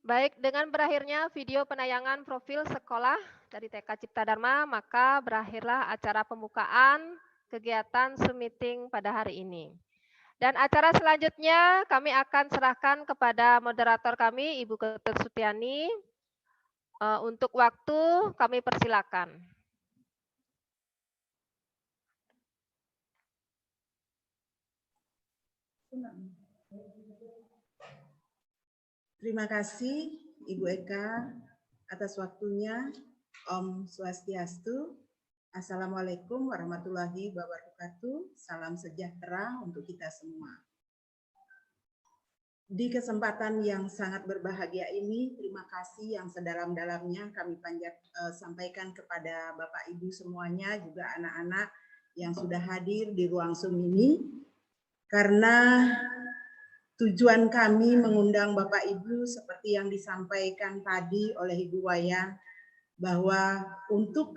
Baik, dengan berakhirnya video penayangan profil sekolah dari TK Cipta Dharma, maka berakhirlah acara pembukaan kegiatan Zoom meeting pada hari ini. Dan acara selanjutnya kami akan serahkan kepada moderator kami, Ibu Ketut Sutiani. Untuk waktu kami persilakan. Terima kasih Ibu Eka atas waktunya. Om Swastiastu. Assalamualaikum warahmatullahi wabarakatuh. Salam sejahtera untuk kita semua. Di kesempatan yang sangat berbahagia ini, terima kasih yang sedalam-dalamnya kami sampaikan kepada Bapak Ibu semuanya, juga anak-anak yang sudah hadir di ruang Zoom ini. Karena tujuan kami mengundang Bapak Ibu seperti yang disampaikan tadi oleh Ibu Wayan, bahwa untuk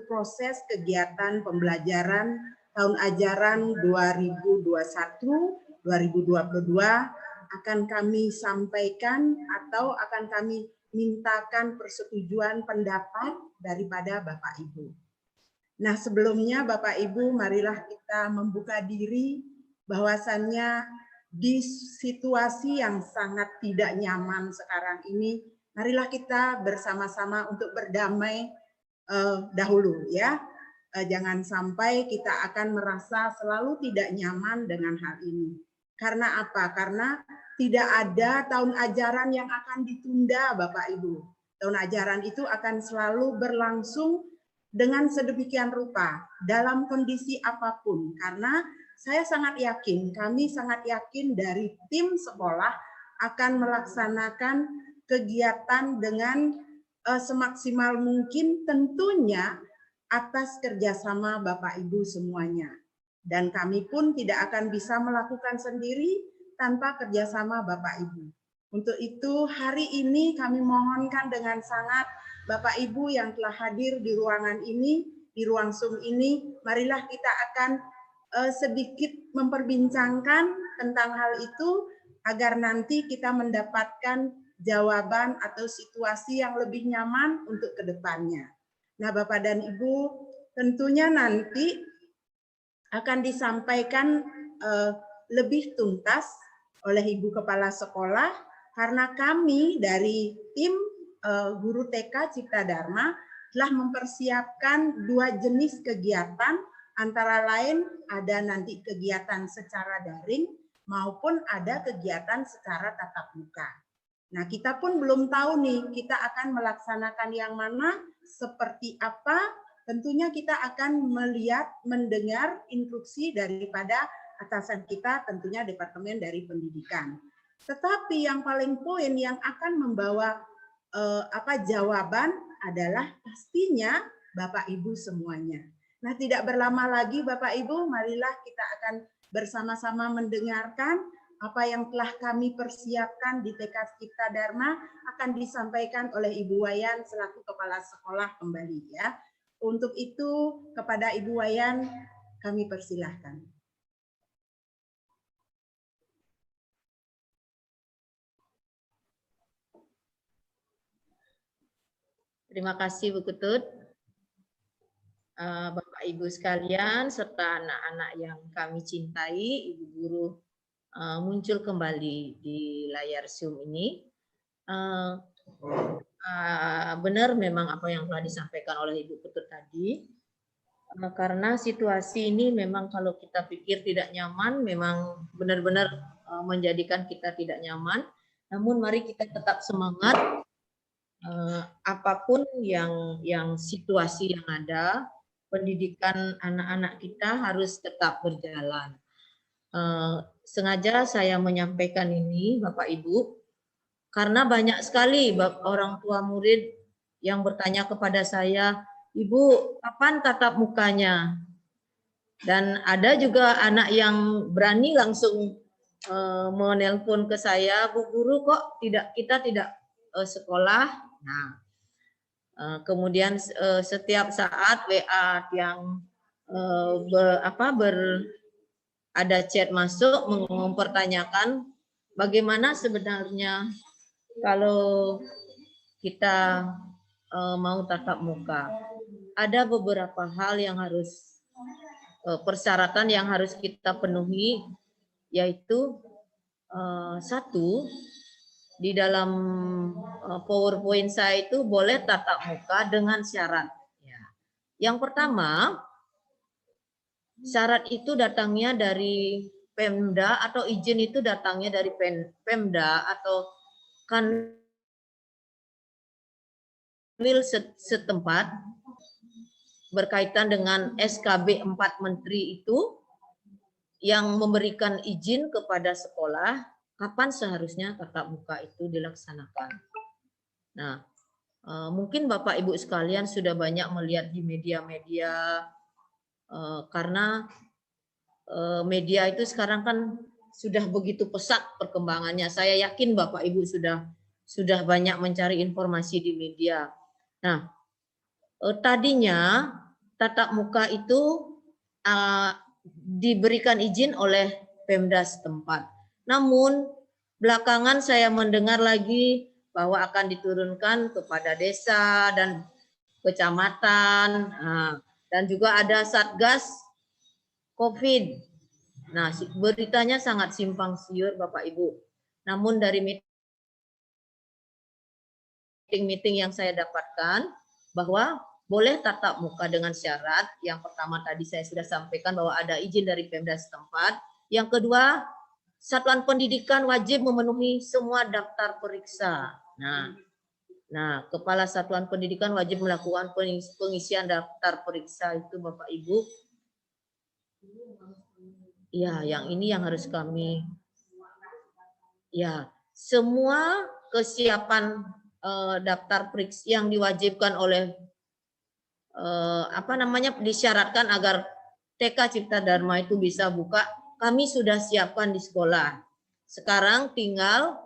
proses kegiatan pembelajaran tahun ajaran 2021-2022 akan kami sampaikan atau akan kami mintakan persetujuan pendapat daripada Bapak Ibu. Nah, sebelumnya Bapak Ibu, marilah kita membuka diri bahwasannya di situasi yang sangat tidak nyaman sekarang ini, marilah kita bersama-sama untuk berdamai dahulu ya. Jangan sampai kita akan merasa selalu tidak nyaman dengan hal ini. Karena apa? Karena tidak ada tahun ajaran yang akan ditunda Bapak Ibu. Tahun ajaran itu akan selalu berlangsung dengan sedemikian rupa dalam kondisi apapun. Karena saya sangat yakin, kami sangat yakin dari tim sekolah akan melaksanakan kegiatan dengan semaksimal mungkin, tentunya atas kerjasama Bapak Ibu semuanya. Dan kami pun tidak akan bisa melakukan sendiri tanpa kerjasama Bapak Ibu. Untuk itu hari ini kami mohonkan dengan sangat Bapak Ibu yang telah hadir di ruangan ini, di ruang Zoom ini, marilah kita akan sedikit memperbincangkan tentang hal itu agar nanti kita mendapatkan jawaban atau situasi yang lebih nyaman untuk kedepannya. Nah, Bapak dan Ibu, tentunya nanti akan disampaikan lebih tuntas oleh Ibu Kepala Sekolah, karena kami dari tim guru TK Cipta Dharma telah mempersiapkan 2 jenis kegiatan, antara lain ada nanti kegiatan secara daring maupun ada kegiatan secara tatap muka. Nah, kita pun belum tahu nih kita akan melaksanakan yang mana, seperti apa. Tentunya kita akan melihat, mendengar instruksi daripada atasan kita, tentunya Departemen dari Pendidikan. Tetapi yang paling poin yang akan membawa jawaban adalah pastinya Bapak Ibu semuanya. Nah, tidak berlama lagi Bapak Ibu, marilah kita akan bersama-sama mendengarkan apa yang telah kami persiapkan di TK Cipta Dharma akan disampaikan oleh Ibu Wayan selaku Kepala Sekolah kembali ya. Untuk itu kepada Ibu Wayan kami persilahkan. Terima kasih Bu Ketut. Bapak Ibu sekalian serta anak-anak yang kami cintai, Ibu Guru muncul kembali di layar Zoom ini. Benar memang apa yang telah disampaikan oleh Ibu Ketut tadi, karena situasi ini memang kalau kita pikir tidak nyaman, memang benar-benar menjadikan kita tidak nyaman. Namun mari kita tetap semangat, apapun yang situasi yang ada, pendidikan anak-anak kita harus tetap berjalan. Sengaja saya menyampaikan ini Bapak Ibu, karena banyak sekali orang tua murid yang bertanya kepada saya, Ibu, kapan tatap mukanya? Dan ada juga anak yang berani langsung menelpon ke saya, Bu Guru kok kita tidak sekolah? Nah, kemudian setiap saat WA yang ada chat masuk mempertanyakan bagaimana sebenarnya kalau kita mau tatap muka, ada beberapa hal yang harus persyaratan yang harus kita penuhi, yaitu satu, di dalam PowerPoint saya itu boleh tatap muka dengan syarat. Ya. Yang pertama, syarat itu datangnya dari Pemda atau izin itu datangnya dari Pemda atau Kanwil setempat berkaitan dengan SKB 4 Menteri itu yang memberikan izin kepada sekolah kapan seharusnya tatap muka itu dilaksanakan. Nah, mungkin Bapak Ibu sekalian sudah banyak melihat di media-media karena media itu sekarang kan sudah begitu pesat perkembangannya. Saya yakin Bapak Ibu sudah banyak mencari informasi di media. Nah, tadinya tatap muka itu diberikan izin oleh Pemda setempat. Namun belakangan saya mendengar lagi bahwa akan diturunkan kepada desa dan kecamatan, dan juga ada Satgas COVID. Nah, beritanya sangat simpang siur Bapak Ibu. Namun dari meeting-meeting yang saya dapatkan bahwa boleh tatap muka dengan syarat. Yang pertama tadi saya sudah sampaikan bahwa ada izin dari Pemda setempat. Yang kedua, satuan pendidikan wajib memenuhi semua daftar periksa. Nah, kepala satuan pendidikan wajib melakukan pengisian daftar periksa itu Bapak Ibu. Ya, yang ini yang harus kami. Ya, semua kesiapan daftar periksa yang diwajibkan oleh disyaratkan agar TK Cipta Dharma itu bisa buka, kami sudah siapkan di sekolah. Sekarang tinggal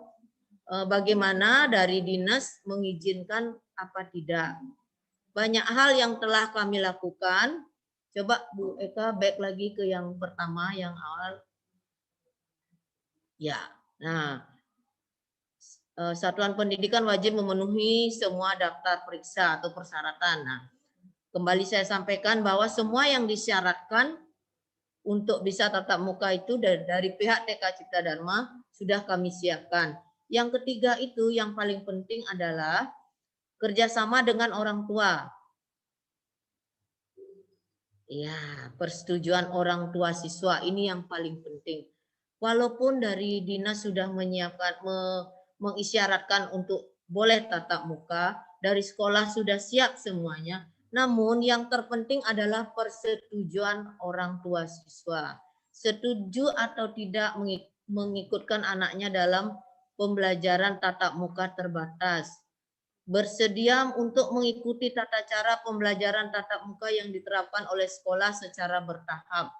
bagaimana dari dinas mengizinkan apa tidak. Banyak hal yang telah kami lakukan. Coba Bu Eka back lagi ke yang pertama, yang awal. Ya, nah, satuan pendidikan wajib memenuhi semua daftar periksa atau persyaratan. Nah, kembali saya sampaikan bahwa semua yang disyaratkan untuk bisa tatap muka itu dari pihak TK Cipta Dharma sudah kami siapkan. Yang ketiga itu yang paling penting adalah kerjasama dengan orang tua. Ya, persetujuan orang tua siswa ini yang paling penting. Walaupun dari dinas sudah menyiapkan, mengisyaratkan untuk boleh tatap muka, dari sekolah sudah siap semuanya. Namun yang terpenting adalah persetujuan orang tua siswa. Setuju atau tidak mengikutkan anaknya dalam pembelajaran tatap muka terbatas. Bersedia untuk mengikuti tata cara pembelajaran tatap muka yang diterapkan oleh sekolah secara bertahap.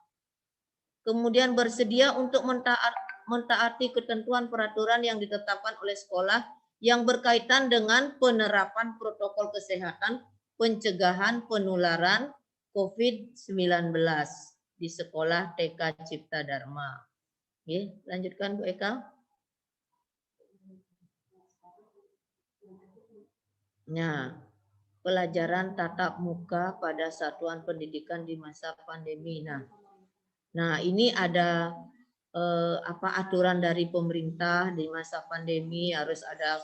Kemudian bersedia untuk mentaati ketentuan peraturan yang ditetapkan oleh sekolah yang berkaitan dengan penerapan protokol kesehatan pencegahan penularan COVID-19 di sekolah TK Cipta Dharma. Oke, lanjutkan Bu Eka. Nah, pelajaran tatap muka pada satuan pendidikan di masa pandemi. Nah ini ada aturan dari pemerintah di masa pandemi, harus ada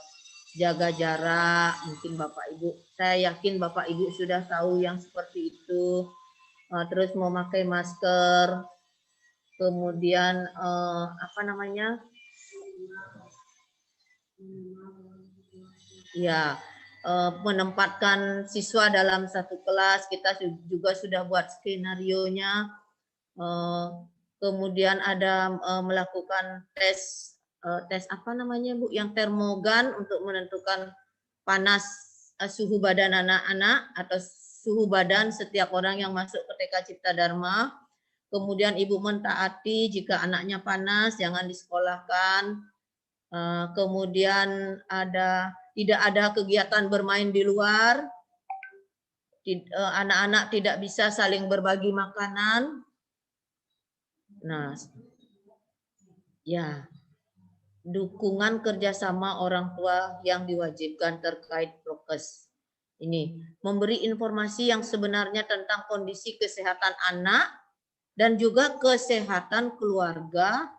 jaga jarak. Mungkin Bapak Ibu, saya yakin Bapak Ibu sudah tahu yang seperti itu. Terus memakai masker, kemudian ya, menempatkan siswa dalam satu kelas. Kita juga sudah buat skenario-nya. Kemudian ada melakukan tes Bu, yang termogan untuk menentukan panas suhu badan anak-anak atau suhu badan setiap orang yang masuk ke TK Cipta Dharma. Kemudian ibu mentaati jika anaknya panas jangan disekolahkan. Kemudian tidak ada kegiatan bermain di luar. Anak-anak tidak bisa saling berbagi makanan. Nah, ya. dukungan kerjasama orang tua yang diwajibkan terkait prokes. Ini memberi informasi yang sebenarnya tentang kondisi kesehatan anak dan juga kesehatan keluarga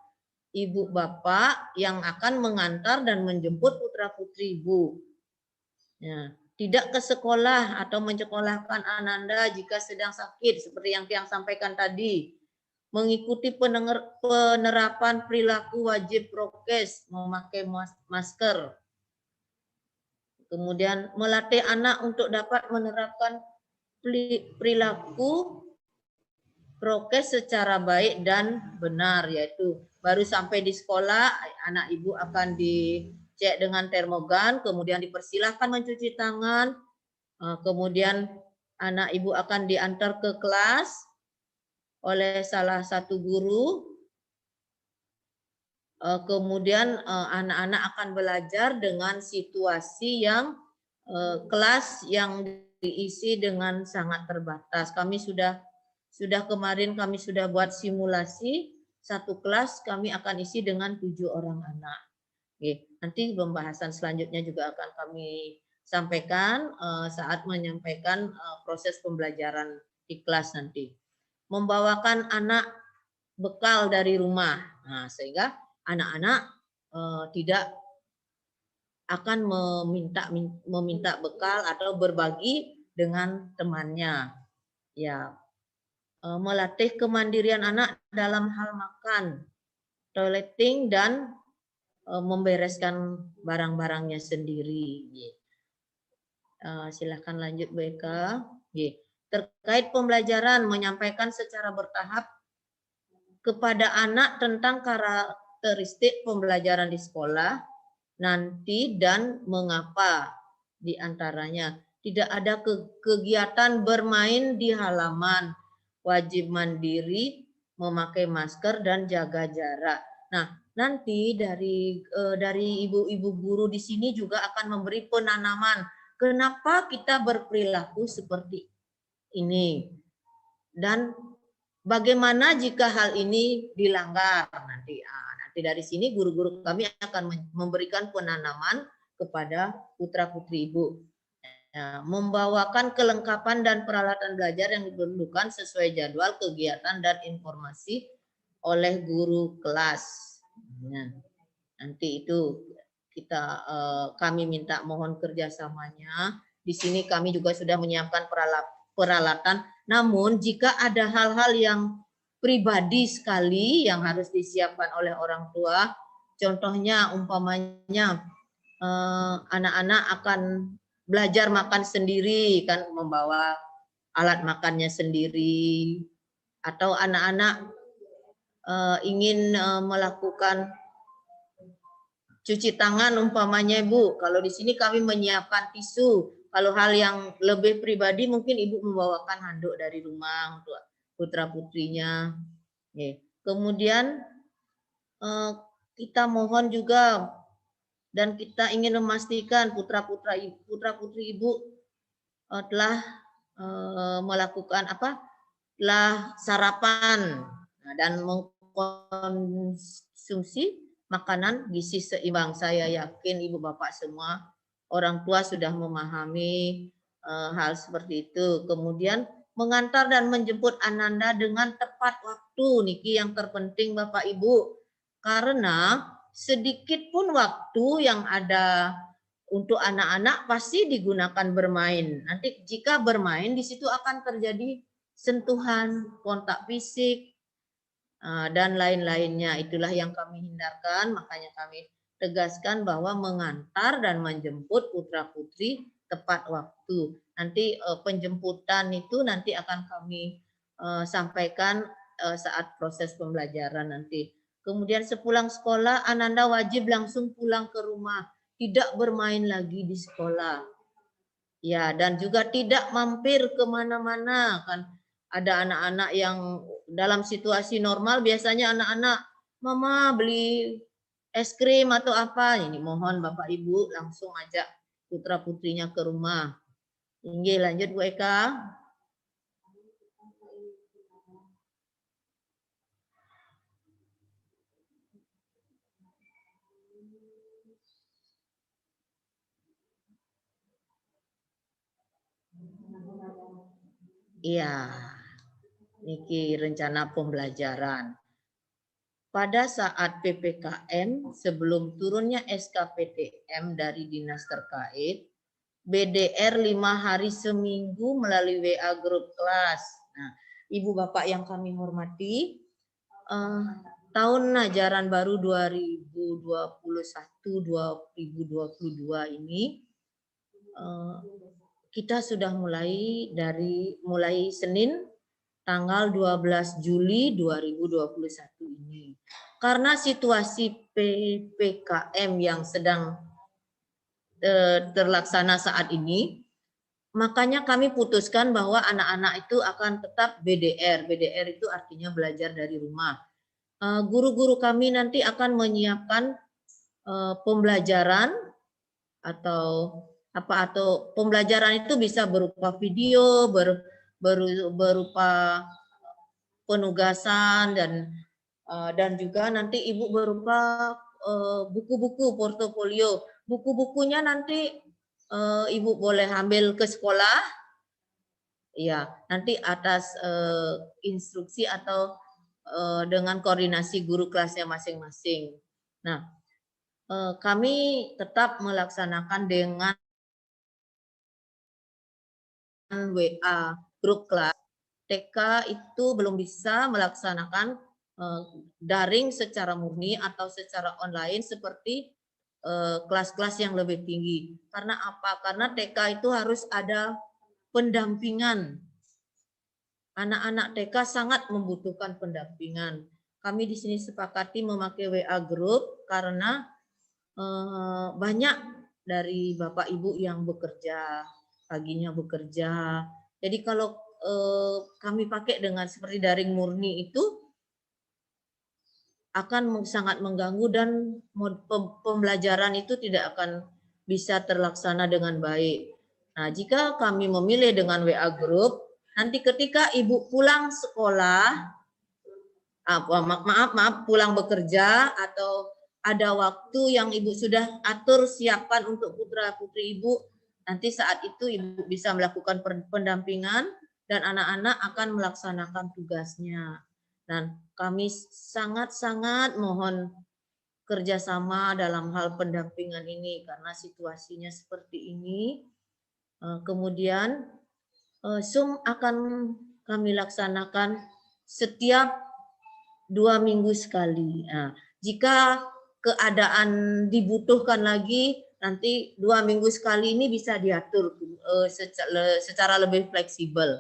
ibu bapak yang akan mengantar dan menjemput putra putri ibu. Ya, tidak ke sekolah atau menyekolahkan Ananda jika sedang sakit seperti yang Tiang sampaikan tadi. Mengikuti penerapan perilaku wajib prokes, memakai masker. Kemudian melatih anak untuk dapat menerapkan perilaku prokes secara baik dan benar, yaitu baru sampai di sekolah anak ibu akan dicek dengan termogan, kemudian dipersilahkan mencuci tangan, kemudian anak ibu akan diantar ke kelas oleh salah satu guru. Kemudian anak-anak akan belajar dengan situasi yang kelas yang diisi dengan sangat terbatas. Kami sudah kemarin kami sudah buat simulasi, satu kelas kami akan isi dengan 7 orang anak. Oke, nanti pembahasan selanjutnya juga akan kami sampaikan saat menyampaikan proses pembelajaran di kelas nanti. Membawakan anak bekal dari rumah, nah, sehingga anak-anak tidak akan meminta bekal atau berbagi dengan temannya. Ya, melatih kemandirian anak dalam hal makan, toileting dan membereskan barang-barangnya sendiri. Silakan lanjut Bu Eka. Terkait pembelajaran, menyampaikan secara bertahap kepada anak tentang karakteristik pembelajaran di sekolah nanti dan mengapa di antaranya. Tidak ada kegiatan bermain di halaman, wajib mandiri, memakai masker dan jaga jarak. Nah, nanti dari ibu-ibu guru di sini juga akan memberi penanaman. Kenapa kita berperilaku seperti ini? Dan bagaimana jika hal ini dilanggar nanti? Nanti dari sini guru-guru kami akan memberikan penanaman kepada putra-putri ibu. Membawakan kelengkapan dan peralatan belajar yang diperlukan sesuai jadwal kegiatan dan informasi oleh guru kelas. Nanti itu kami minta mohon kerjasamanya. Di sini kami juga sudah menyiapkan peralatan. Namun jika ada hal-hal yang pribadi sekali yang harus disiapkan oleh orang tua, contohnya umpamanya anak-anak akan belajar makan sendiri, kan membawa alat makannya sendiri, atau anak-anak ingin melakukan cuci tangan umpamanya Ibu. Kalau di sini kami menyiapkan tisu. Kalau hal yang lebih pribadi mungkin Ibu membawakan handuk dari rumah untuk putra-putrinya. Kemudian kita mohon juga dan kita ingin memastikan putra-putri Ibu telah melakukan telah sarapan dan mengkonsumsi makanan gizi seimbang. Saya yakin Ibu Bapak semua orang tua sudah memahami hal seperti itu. Kemudian mengantar dan menjemput Ananda dengan tepat waktu, niki yang terpenting Bapak Ibu. Karena sedikit pun waktu yang ada untuk anak-anak pasti digunakan bermain. Nanti jika bermain di situ akan terjadi sentuhan, kontak fisik, dan lain-lainnya. Itulah yang kami hindarkan, makanya kami tegaskan bahwa mengantar dan menjemput putra-putri tepat waktu. Nanti penjemputan itu nanti akan kami sampaikan saat proses pembelajaran nanti. Kemudian sepulang sekolah, Ananda wajib langsung pulang ke rumah, tidak bermain lagi di sekolah. Ya, dan juga tidak mampir kemana-mana, kan ada anak-anak yang dalam situasi normal biasanya anak-anak, Mama beli es krim atau apa, ini mohon Bapak Ibu langsung ajak putra-putrinya ke rumah. Ini lanjut Bu Eka. Iya, niki rencana pembelajaran. Pada saat PPKM, sebelum turunnya SKPTM dari dinas terkait, BDR 5 hari seminggu melalui WA grup kelas. Nah, Ibu Bapak yang kami hormati, tahun ajaran baru 2021-2022 ini kita sudah mulai Senin tanggal 12 Juli 2021 ini. Karena situasi PPKM yang sedang terlaksana saat ini, makanya kami putuskan bahwa anak-anak itu akan tetap BDR. BDR itu artinya belajar dari rumah. Guru-guru kami nanti akan menyiapkan pembelajaran atau pembelajaran itu bisa berupa video, berupa penugasan dan juga nanti Ibu berupa buku-buku portofolio. Buku-bukunya nanti Ibu boleh ambil ke sekolah, ya nanti atas instruksi atau dengan koordinasi guru kelasnya masing-masing. Nah, kami tetap melaksanakan dengan WA grup kelas. TK itu belum bisa melaksanakan daring secara murni atau secara online seperti kelas-kelas yang lebih tinggi. Karena apa? Karena TK itu harus ada pendampingan. Anak-anak TK sangat membutuhkan pendampingan. Kami di sini sepakati memakai WA group karena banyak dari Bapak Ibu yang bekerja, paginya bekerja. Jadi kalau kami pakai dengan seperti daring murni itu akan sangat mengganggu dan pembelajaran itu tidak akan bisa terlaksana dengan baik. Nah, jika kami memilih dengan WA group, nanti ketika Ibu pulang sekolah, pulang bekerja atau ada waktu yang Ibu sudah atur siapkan untuk putra-putri Ibu, nanti saat itu Ibu bisa melakukan pendampingan dan anak-anak akan melaksanakan tugasnya. Dan kami sangat-sangat mohon kerjasama dalam hal pendampingan ini karena situasinya seperti ini. Kemudian Zoom akan kami laksanakan setiap 2 minggu sekali. Nah, jika keadaan dibutuhkan lagi, nanti 2 minggu sekali ini bisa diatur secara lebih fleksibel.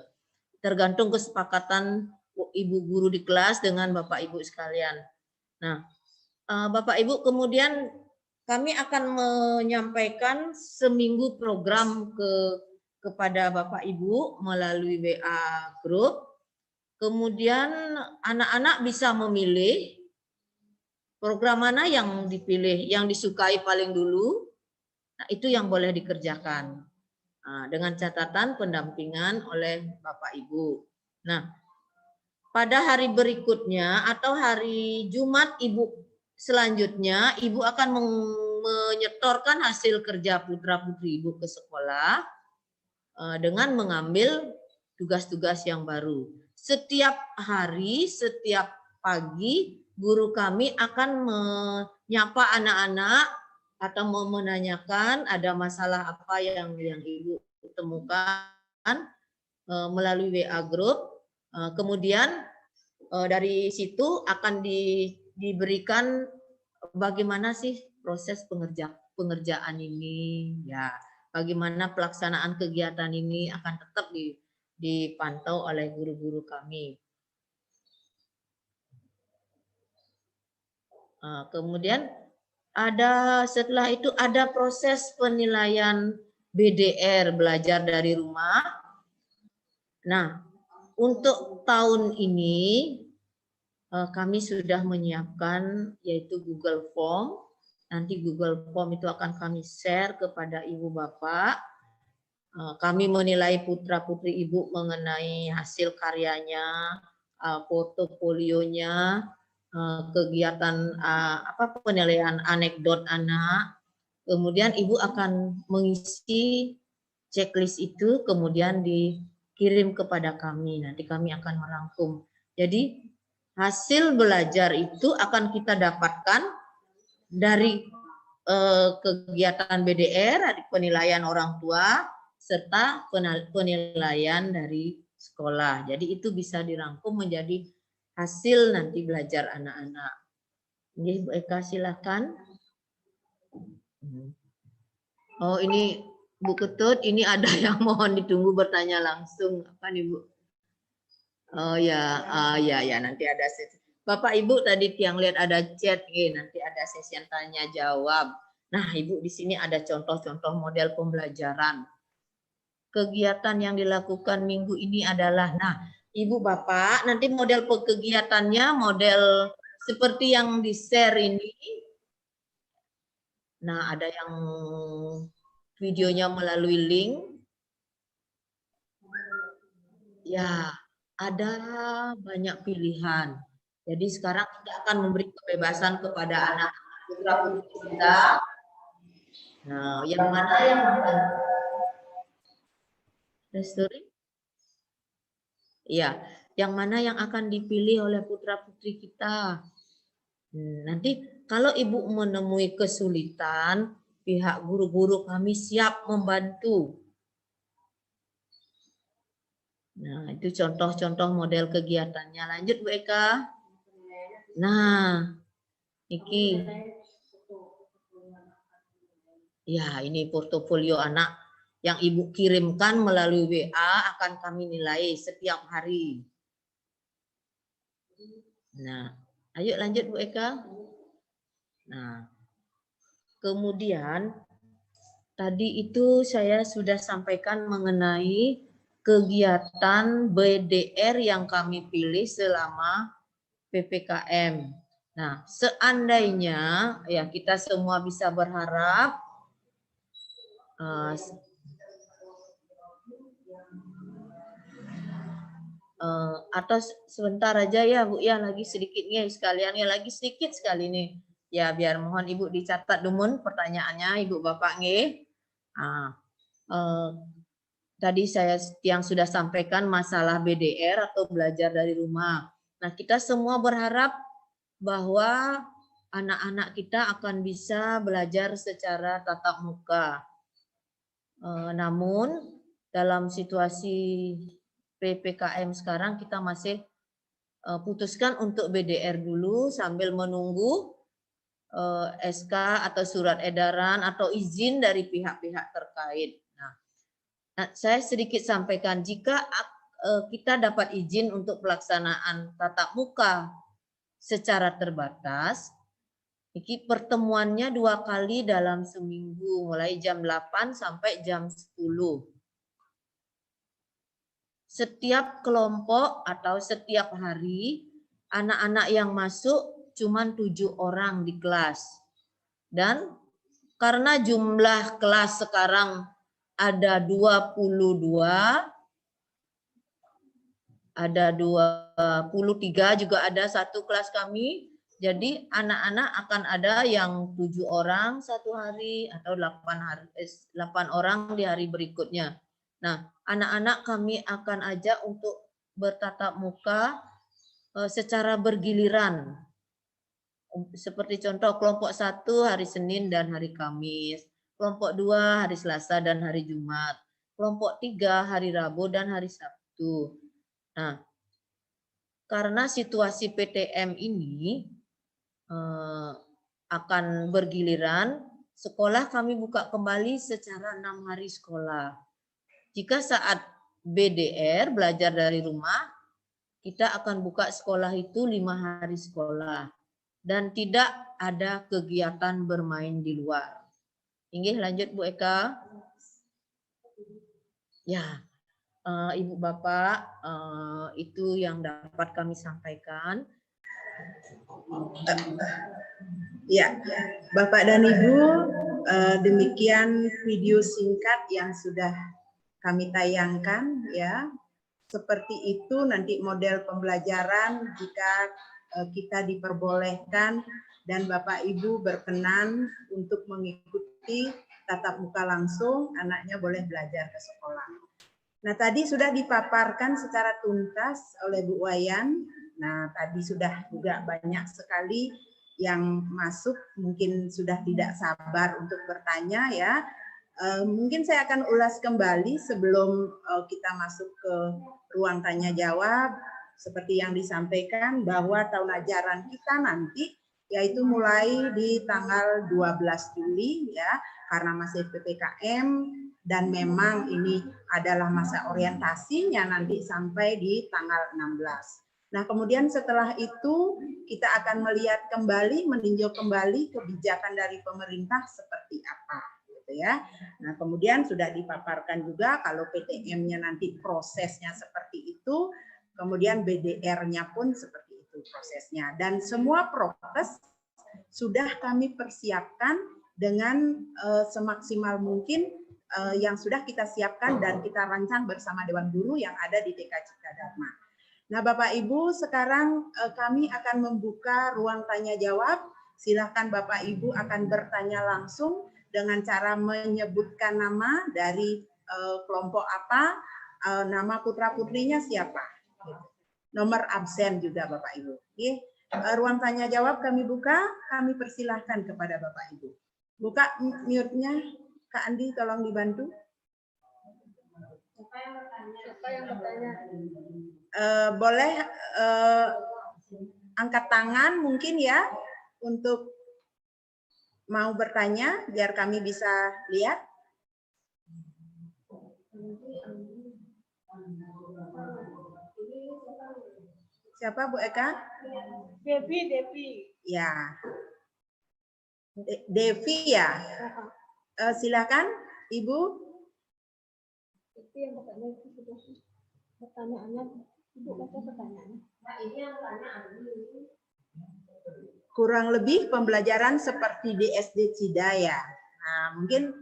Tergantung kesepakatan Ibu guru di kelas dengan Bapak Ibu sekalian. Nah, Bapak Ibu kemudian kami akan menyampaikan seminggu program kepada Bapak Ibu melalui WA group. Kemudian anak-anak bisa memilih program mana yang dipilih, yang disukai paling dulu. Nah, itu yang boleh dikerjakan. Nah, dengan catatan pendampingan oleh Bapak Ibu. Nah, pada hari berikutnya atau hari Jumat Ibu selanjutnya, Ibu akan menyetorkan hasil kerja putra-putri Ibu ke sekolah dengan mengambil tugas-tugas yang baru. Setiap hari, setiap pagi, guru kami akan menyapa anak-anak atau menanyakan ada masalah apa yang Ibu temukan melalui WA group. Kemudian dari situ akan diberikan bagaimana sih proses pengerjaan ini, ya, bagaimana pelaksanaan kegiatan ini akan tetap dipantau oleh guru-guru kami. Kemudian setelah itu ada proses penilaian BDR, belajar dari rumah. Nah, untuk tahun ini kami sudah menyiapkan yaitu Google Form. Nanti Google Form itu akan kami share kepada Ibu Bapak. Kami menilai putra-putri Ibu mengenai hasil karyanya, portofolionya, kegiatan penilaian anekdot anak. Kemudian Ibu akan mengisi checklist itu kemudian dikirim kepada kami. Nanti kami akan merangkum. Jadi hasil belajar itu akan kita dapatkan dari kegiatan BDR, penilaian orang tua, serta penilaian dari sekolah. Jadi itu bisa dirangkum menjadi hasil nanti belajar anak-anak. Jadi Bu Eka silakan. Oh ini Bu Ketut, ini ada yang mohon ditunggu bertanya langsung. Apa nih Bu? Oh ya, ya nanti ada sesi. Bapak Ibu tadi tiang lihat ada chat, nanti ada sesi yang tanya jawab. Nah Ibu di sini ada contoh-contoh model pembelajaran. Kegiatan yang dilakukan minggu ini adalah, nah Ibu Bapak nanti model kegiatannya model seperti yang di-share ini. Nah ada yang videonya melalui link. Ya, ada banyak pilihan. Jadi sekarang kita akan memberi kebebasan kepada anak-anak putra putri kita. Nah, yang mana yang akan restoring? Iya, yang mana yang akan dipilih oleh putra putri kita? Nanti kalau Ibu menemui kesulitan, pihak guru-guru kami siap membantu. Nah, itu contoh-contoh model kegiatannya. Lanjut Bu Eka. Nah, Niki. Ya, ini portofolio anak yang Ibu kirimkan melalui WA akan kami nilai setiap hari. Nah, ayo lanjut Bu Eka. Nah, kemudian tadi itu saya sudah sampaikan mengenai kegiatan BDR yang kami pilih selama PPKM. Nah, seandainya ya kita semua bisa berharap atau sebentar aja ya Bu ya, lagi sedikitnya sekalian ya, lagi sedikit sekali nih. Ya biar mohon Ibu dicatat dulu pertanyaannya Ibu Bapak nggih. Tadi saya yang sudah sampaikan masalah BDR atau belajar dari rumah. Nah, kita semua berharap bahwa anak-anak kita akan bisa belajar secara tatap muka. Namun dalam situasi PPKM sekarang kita masih putuskan untuk BDR dulu sambil menunggu SK atau surat edaran atau izin dari pihak-pihak terkait. Nah, saya sedikit sampaikan jika kita dapat izin untuk pelaksanaan tatap muka secara terbatas, ini pertemuannya 2 kali dalam seminggu, mulai jam 8 sampai jam 10. Setiap kelompok atau setiap hari, anak-anak yang masuk cuma 7 orang di kelas. Dan karena jumlah kelas sekarang ada 22, ada 23 juga ada satu kelas kami. Jadi anak-anak akan ada yang 7 orang satu hari atau 8 orang di hari berikutnya. Nah, anak-anak kami akan ajak untuk bertatap muka secara bergiliran. Seperti contoh kelompok 1 hari Senin dan hari Kamis. Kelompok 2 hari Selasa dan hari Jumat. Kelompok 3 hari Rabu dan hari Sabtu. Nah, karena situasi PTM ini akan bergiliran, sekolah kami buka kembali secara 6 hari sekolah. Jika saat BDR, belajar dari rumah, kita akan buka sekolah itu 5 hari sekolah. Dan tidak ada kegiatan bermain di luar. Inggih lanjut Bu Eka. Ya, Ibu Bapak, itu yang dapat kami sampaikan. Ya, Bapak dan Ibu, demikian video singkat yang sudah kami tayangkan ya. Seperti itu nanti model pembelajaran jika kita diperbolehkan dan Bapak Ibu berkenan untuk mengikuti tatap muka langsung, anaknya boleh belajar ke sekolah. Nah, tadi sudah dipaparkan secara tuntas oleh Bu Wayan. Nah, tadi sudah juga banyak sekali yang masuk, mungkin sudah tidak sabar untuk bertanya ya. Mungkin saya akan ulas kembali sebelum kita masuk ke ruang tanya jawab. Seperti yang disampaikan bahwa tahun ajaran kita nanti yaitu mulai di tanggal 12 Juli ya, karena masih PPKM dan memang ini adalah masa orientasinya nanti sampai di tanggal 16. Nah, kemudian setelah itu kita akan melihat kembali, meninjau kembali kebijakan dari pemerintah seperti apa, gitu ya. Nah, kemudian sudah dipaparkan juga kalau PTM-nya nanti prosesnya seperti itu, kemudian BDR-nya pun seperti itu prosesnya. Dan semua prokes sudah kami persiapkan dengan semaksimal mungkin yang sudah kita siapkan dan kita rancang bersama Dewan Guru yang ada di TK Cipta Dharma. Nah, Bapak Ibu, sekarang kami akan membuka ruang tanya jawab. Silahkan Bapak Ibu akan bertanya langsung dengan cara menyebutkan nama dari kelompok apa, nama putra-putrinya siapa. Nomor absen juga Bapak Ibu. Oke. Ruang tanya jawab kami buka, kami persilahkan kepada Bapak Ibu. Buka mute-nya, Kak Andi tolong dibantu. Siapa yang bertanya? Boleh angkat tangan mungkin ya untuk mau bertanya biar kami bisa lihat. Siapa Bu Eka? Devi. Ya. Devi ya. Silakan Ibu. Itu yang bertanya itu sudah pertanyaannya. Ibu baca pertanyaannya. Nah, ini yang pertanyaan ini. Kurang lebih pembelajaran seperti di SD Cidaya. Nah, mungkin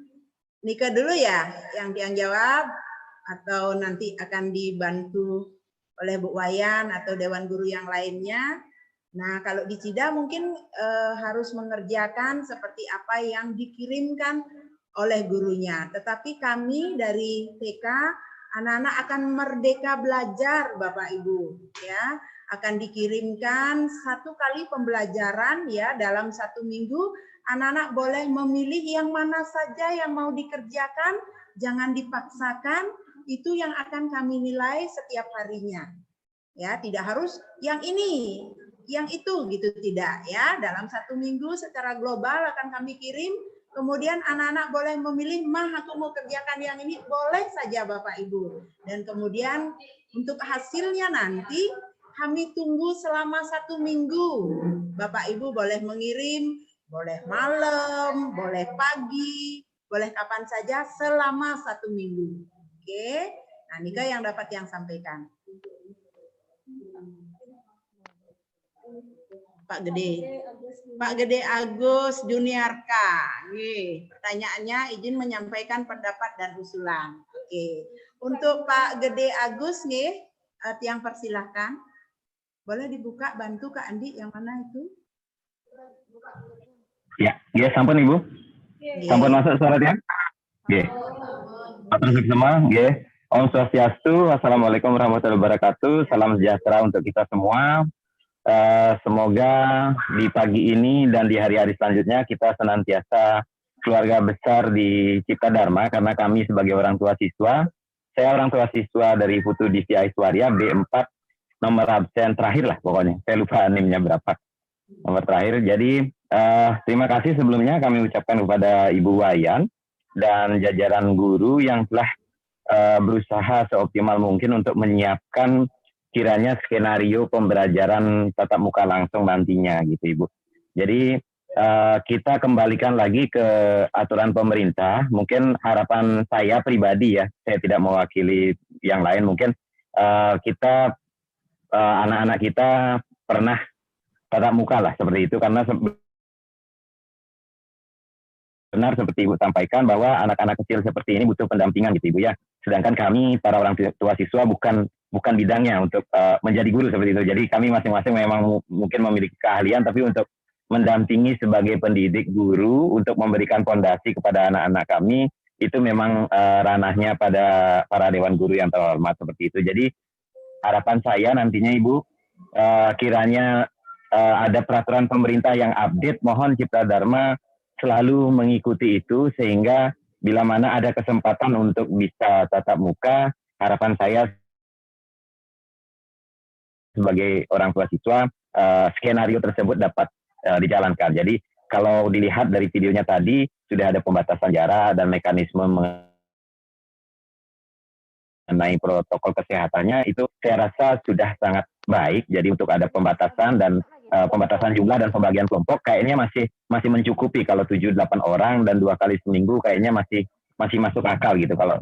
Nika dulu ya yang jawab atau nanti akan dibantu oleh Bu Wayan atau Dewan Guru yang lainnya. Nah, kalau di Cida mungkin harus mengerjakan seperti apa yang dikirimkan oleh gurunya. Tetapi kami dari TK, anak-anak akan merdeka belajar, Bapak Ibu, ya. Akan dikirimkan 1 kali pembelajaran ya dalam 1 minggu. Anak-anak boleh memilih yang mana saja yang mau dikerjakan, jangan dipaksakan. Itu yang akan kami nilai setiap harinya. Ya, tidak harus yang ini, yang itu gitu, tidak ya. Dalam 1 minggu secara global akan kami kirim. Kemudian anak-anak boleh memilih, mah aku mau kerjakan yang ini, boleh saja Bapak Ibu. Dan kemudian untuk hasilnya nanti kami tunggu selama 1 minggu. Bapak Ibu boleh mengirim, boleh malam, boleh pagi, boleh kapan saja selama 1 minggu. Oke, nah Nika yang dapat yang sampaikan. Pak Gede Agus Juniarka. Nih, pertanyaannya izin menyampaikan pendapat dan usulan. Oke. Untuk Pak Gede Agus nih, yang persilahkan. Boleh dibuka, bantu Kak Andi yang mana itu? Ya, sampun Ibu. Sampun masuk suratnya? Nggih. Matur semua, nggih. Om Swastiastu, Assalamualaikum warahmatullahi wabarakatuh. Salam sejahtera untuk kita semua. Semoga di pagi ini dan di hari-hari selanjutnya kita senantiasa keluarga besar di Cipta Dharma, karena kami sebagai orang tua siswa, saya orang tua siswa dari Putu Divi Aiswarya B4, nomor absen terakhir lah pokoknya, saya lupa NIM-nya berapa, nomor terakhir. Jadi terima kasih sebelumnya kami ucapkan kepada Ibu Wayan dan jajaran guru yang telah berusaha seoptimal mungkin untuk menyiapkan kiranya skenario pembelajaran tatap muka langsung nantinya gitu Ibu. Jadi kita kembalikan lagi ke aturan pemerintah. Mungkin harapan saya pribadi ya, saya tidak mewakili yang lain, mungkin kita anak-anak kita pernah tatap muka lah seperti itu, karena benar seperti Ibu sampaikan bahwa anak-anak kecil seperti ini butuh pendampingan gitu Ibu ya. Sedangkan kami para orang tua siswa bukan bidangnya untuk menjadi guru seperti itu. Jadi kami masing-masing memang mungkin memiliki keahlian, tapi untuk mendampingi sebagai pendidik guru untuk memberikan fondasi kepada anak-anak kami, itu memang ranahnya pada para dewan guru yang terhormat seperti itu. Jadi harapan saya nantinya Ibu, kiranya ada peraturan pemerintah yang update, mohon Cipta Dharma selalu mengikuti itu, sehingga bila mana ada kesempatan untuk bisa tatap muka, harapan saya sebagai orang tua siswa, skenario tersebut dapat dijalankan. Jadi kalau dilihat dari videonya tadi, sudah ada pembatasan jarak dan mekanisme mengenai protokol kesehatannya, itu saya rasa sudah sangat baik. Jadi untuk ada pembatasan dan pembatasan jumlah dan pembagian kelompok kayaknya masih mencukupi. Kalau 7-8 orang dan 2 kali seminggu kayaknya masih masuk akal gitu kalau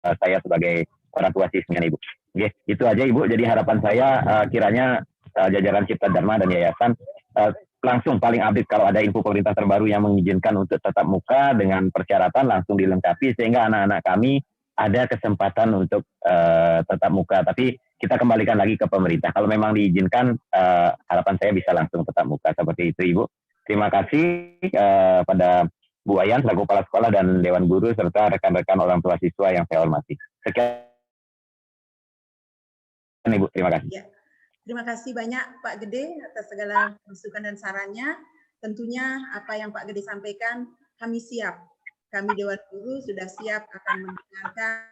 saya sebagai orang tua siswanya Ibu. Oke, itu aja Ibu. Jadi harapan saya kiranya jajaran Cipta Dharma dan Yayasan langsung paling update kalau ada info pemerintah terbaru yang mengizinkan untuk tatap muka dengan persyaratan langsung dilengkapi sehingga anak-anak kami ada kesempatan untuk tatap muka. Tapi kita kembalikan lagi ke pemerintah. Kalau memang diizinkan, harapan saya bisa langsung tatap muka seperti itu Ibu. Terima kasih pada Bu Wayan selaku kepala sekolah dan Dewan Guru serta rekan-rekan orang tua siswa yang saya hormati. Sekian Ibu, terima kasih. Ya. Terima kasih banyak Pak Gede atas segala masukan dan sarannya. Tentunya apa yang Pak Gede sampaikan, kami siap. Kami Dewan Guru sudah siap akan mendengarkan,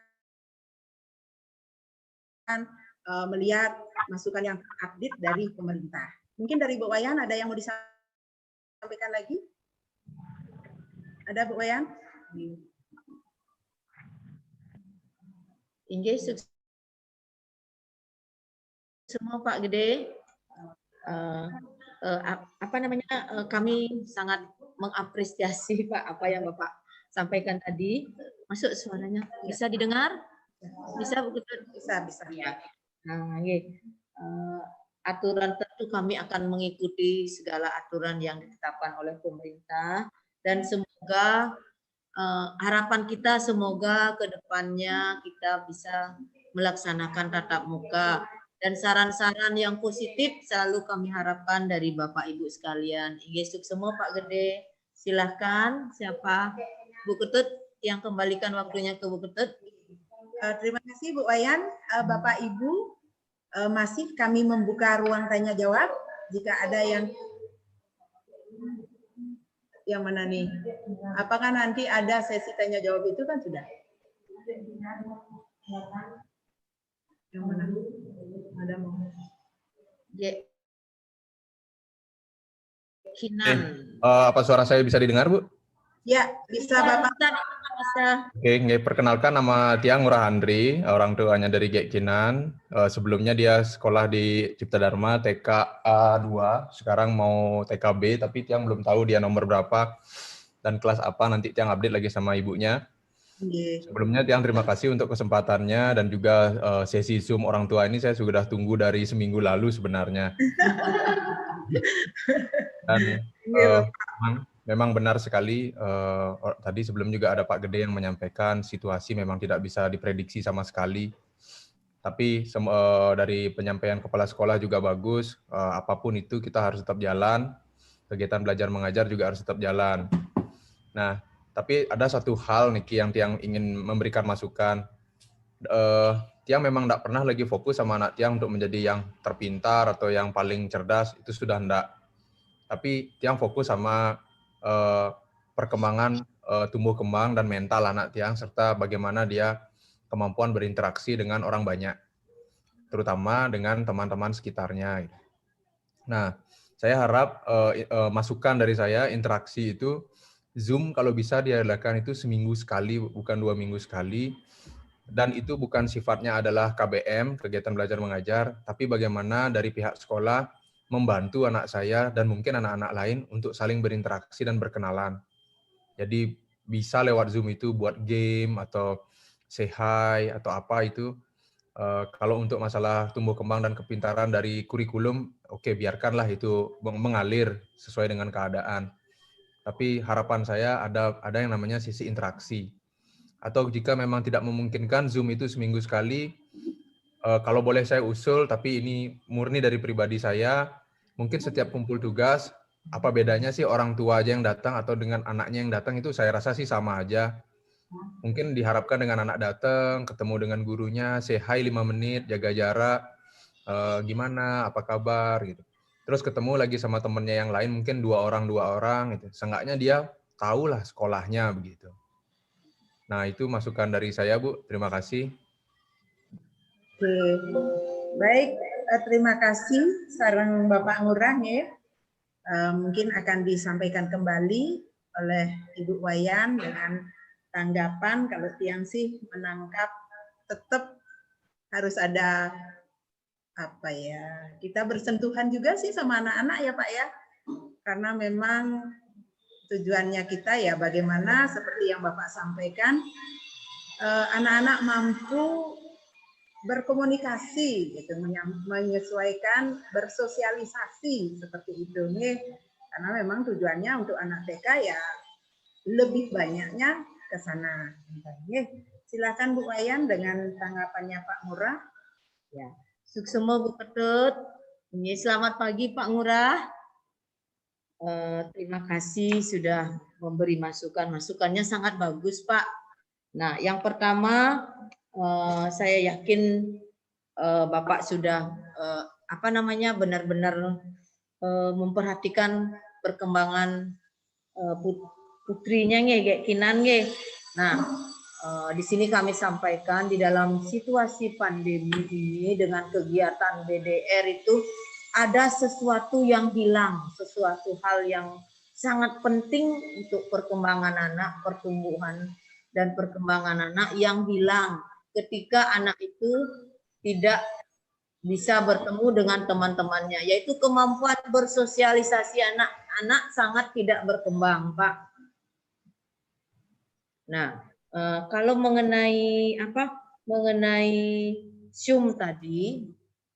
melihat masukan yang update dari pemerintah. Mungkin dari Bu Wayan ada yang mau disampaikan lagi? Ada Bu Wayan? Inggih, semua Pak Gede, kami sangat mengapresiasi Pak apa yang Bapak sampaikan tadi. Masuk suaranya, bisa didengar? Bisa Bu Ketut? Bisa. Ya. Nah, aturan tentu kami akan mengikuti segala aturan yang ditetapkan oleh pemerintah dan semoga harapan kita semoga ke depannya kita bisa melaksanakan tatap muka. Dan saran-saran yang positif selalu kami harapkan dari Bapak Ibu sekalian. Inggih semua Pak Gede. Silahkan siapa? Bu Ketut yang kembalikan waktunya ke Bu Ketut. Terima kasih Bu Wayan. Bapak Ibu, masih kami membuka ruang tanya jawab. Jika ada yang mana nih? Apakah nanti ada sesi tanya jawab itu kan sudah? Yang mana? Ada mau? Kinan. Apa suara saya bisa didengar, Bu? Ya, bisa Bapak. Bisa. Oke, perkenalkan nama Tiang Ngurah Andri, orang tuanya dari Gek Kinan. Sebelumnya dia sekolah di Cipta Dharma TK A2, sekarang mau TKB, tapi Tiang belum tahu dia nomor berapa dan kelas apa, nanti Tiang update lagi sama ibunya. Sebelumnya Tiang terima kasih untuk kesempatannya dan juga sesi Zoom orang tua ini saya sudah tunggu dari seminggu lalu sebenarnya. Dan memang benar sekali, tadi sebelum juga ada Pak Gede yang menyampaikan situasi memang tidak bisa diprediksi sama sekali. Tapi dari penyampaian kepala sekolah juga bagus, apapun itu kita harus tetap jalan, kegiatan belajar mengajar juga harus tetap jalan. Nah, tapi ada satu hal nih yang Tiang ingin memberikan masukan. Tiang memang tidak pernah lagi fokus sama anak Tiang untuk menjadi yang terpintar atau yang paling cerdas, itu sudah enggak. Tapi Tiang fokus sama perkembangan tumbuh kembang dan mental anak Tiang serta bagaimana dia kemampuan berinteraksi dengan orang banyak, terutama dengan teman-teman sekitarnya. Nah, saya harap masukan dari saya interaksi itu Zoom kalau bisa diadakan itu seminggu sekali, bukan 2 minggu sekali. Dan itu bukan sifatnya adalah KBM, kegiatan belajar mengajar, tapi bagaimana dari pihak sekolah membantu anak saya dan mungkin anak-anak lain untuk saling berinteraksi dan berkenalan. Jadi bisa lewat Zoom itu buat game atau say hi atau apa itu. Kalau untuk masalah tumbuh kembang dan kepintaran dari kurikulum, oke, biarkanlah itu mengalir sesuai dengan keadaan. Tapi harapan saya ada yang namanya sisi interaksi. Atau jika memang tidak memungkinkan Zoom itu seminggu sekali, kalau boleh saya usul, tapi ini murni dari pribadi saya, mungkin setiap kumpul tugas, apa bedanya sih orang tua aja yang datang atau dengan anaknya yang datang, itu saya rasa sih sama aja. Mungkin diharapkan dengan anak datang, ketemu dengan gurunya, say hi 5 menit, jaga jarak, gimana, apa kabar, gitu. Terus ketemu lagi sama temennya yang lain, mungkin 2 orang, gitu. Seenggaknya dia tahulah sekolahnya, begitu. Nah, itu masukan dari saya, Bu. Terima kasih. Oke, baik, terima kasih saran Bapak Ngurah ya. Mungkin akan disampaikan kembali oleh Ibu Wayan dengan tanggapan. Kalau Tiang sih menangkap tetap harus ada apa ya, kita bersentuhan juga sih sama anak-anak ya Pak ya, karena memang tujuannya kita ya bagaimana seperti yang Bapak sampaikan, anak-anak mampu berkomunikasi, gitu, menyesuaikan, bersosialisasi seperti itu nih, karena memang tujuannya untuk anak TK ya lebih banyaknya ke sana. Silakan Bu Wayan dengan tanggapannya Pak Ngurah. Ya, suksema Bu Ketut. Selamat pagi Pak Ngurah. Terima kasih sudah memberi masukan. Masukannya sangat bagus Pak. Nah, yang pertama saya yakin Bapak sudah benar-benar memperhatikan perkembangan putrinya kayak Kinan nge. Nah, di sini kami sampaikan di dalam situasi pandemi ini dengan kegiatan BDR itu ada sesuatu yang hilang, sesuatu hal yang sangat penting untuk perkembangan anak, pertumbuhan dan perkembangan anak yang hilang ketika anak itu tidak bisa bertemu dengan teman-temannya, yaitu kemampuan bersosialisasi anak-anak sangat tidak berkembang, Pak. Nah, kalau mengenai Zoom tadi,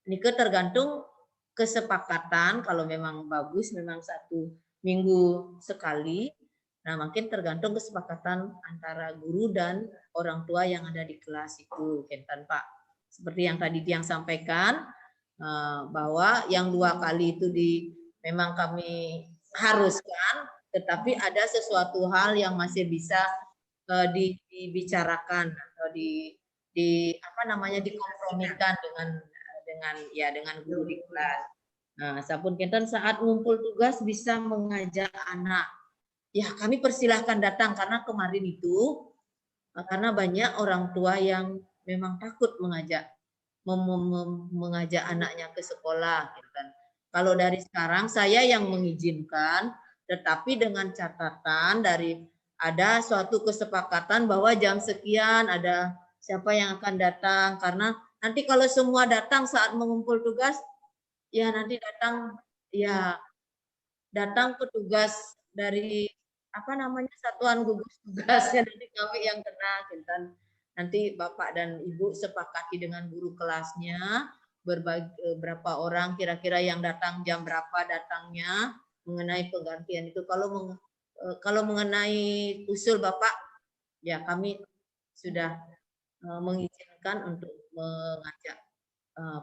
ini tergantung kesepakatan. Kalau memang bagus, memang 1 minggu sekali. Nah, makin tergantung kesepakatan antara guru dan orang tua yang ada di kelas itu, Kentan Pak. Seperti yang tadi Tiang sampaikan, bahwa yang 2 kali itu memang kami haruskan, tetapi ada sesuatu hal yang masih bisa dibicarakan atau dikompromikan dengan guru di kelas. Nah, sapun Kentan saat ngumpul tugas bisa mengajak anak. Ya, kami persilahkan datang karena kemarin itu karena banyak orang tua yang memang takut mengajak anaknya ke sekolah. Gitu kan. Kalau dari sekarang saya yang mengizinkan, tetapi dengan catatan ada suatu kesepakatan bahwa jam sekian ada siapa yang akan datang, karena nanti kalau semua datang saat mengumpul tugas, ya nanti datang petugas dari satuan gugus tugasnya, nanti kami yang kena. Nanti Bapak dan Ibu sepakati dengan guru kelasnya berapa orang kira-kira yang datang, jam berapa datangnya, mengenai penggantian itu. Kalau mengenai usul Bapak, ya kami sudah mengizinkan untuk mengajak